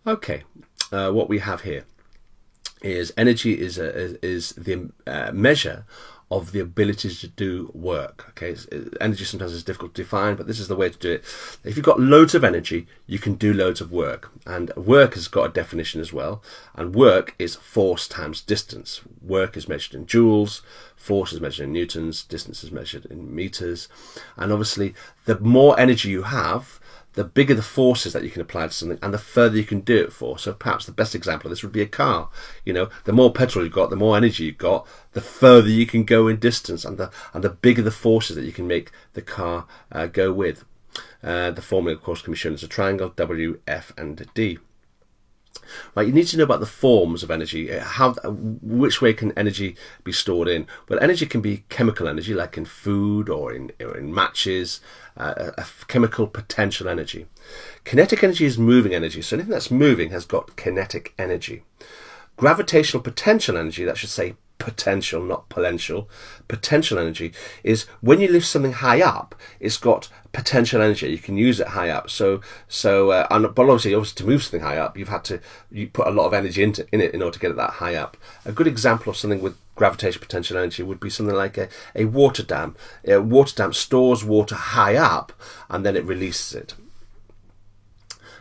Okay, what we have here is energy is the measure of the ability to do work. Okay, energy sometimes is difficult to define, but this is the way to do it. If you've got loads of energy, you can do loads of work, and work has got a definition as well. And work is force times distance. Work is measured in joules, force is measured in newtons, distance is measured in meters, and obviously, the more energy you have, the bigger the forces that you can apply to something and the further you can do it for. So perhaps the best example of this would be a car. You know, the more petrol you've got, the more energy you've got, the further you can go in distance, and the bigger the forces that you can make the car go with. The formula, of course, can be shown as a triangle, W, F, and D. Right, you need to know about the forms of energy. Which way can energy be stored in? Well, energy can be chemical energy, like in food or in matches, a chemical potential energy. Kinetic energy is moving energy, so anything that's moving has got kinetic energy. Gravitational potential energy, that should say potential, not potential. Potential energy is when you lift something high up, it's got potential energy. You can use it high up. But obviously, to move something high up, you put a lot of energy in it in order to get it that high up. A good example of something with gravitational potential energy would be something like a water dam. A water dam stores water high up and then it releases it.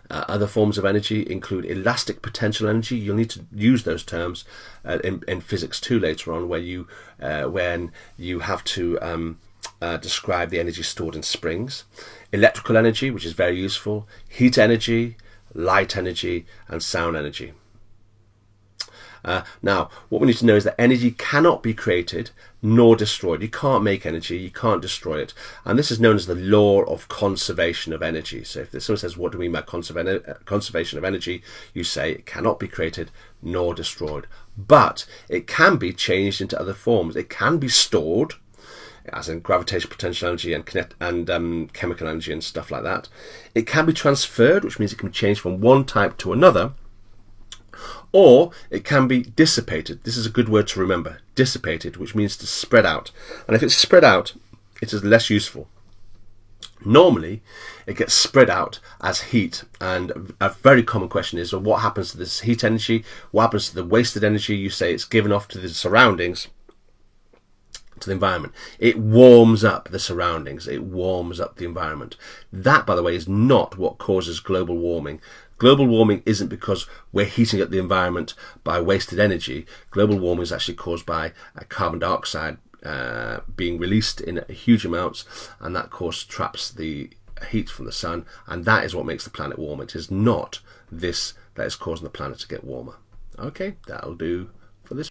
Other forms of energy include elastic potential energy. You'll need to use those terms in physics too later on, when you have to describe the energy stored in springs. Electrical energy, which is very useful. Heat energy, light energy, and sound energy. Now, what we need to know is that energy cannot be created nor destroyed. You can't make energy, you can't destroy it. And this is known as the law of conservation of energy. So if someone says, what do we mean by conservation of energy? You say it cannot be created nor destroyed. But it can be changed into other forms. It can be stored, as in gravitational potential energy and chemical energy and stuff like that. It can be transferred, which means it can be changed from one type to another. Or it can be dissipated. This is a good word to remember. Dissipated, which means to spread out. And if it's spread out, it is less useful. Normally, it gets spread out as heat. And a very common question is, well, what happens to this heat energy? What happens to the wasted energy? You say it's given off to the surroundings, to the environment. It warms up the surroundings. It warms up the environment. That, by the way, is not what causes global warming. Global warming isn't because we're heating up the environment by wasted energy. Global warming is actually caused by carbon dioxide being released in huge amounts, and that, of course, traps the heat from the sun, and that is what makes the planet warm. It is not this that is causing the planet to get warmer. Okay, that'll do for this.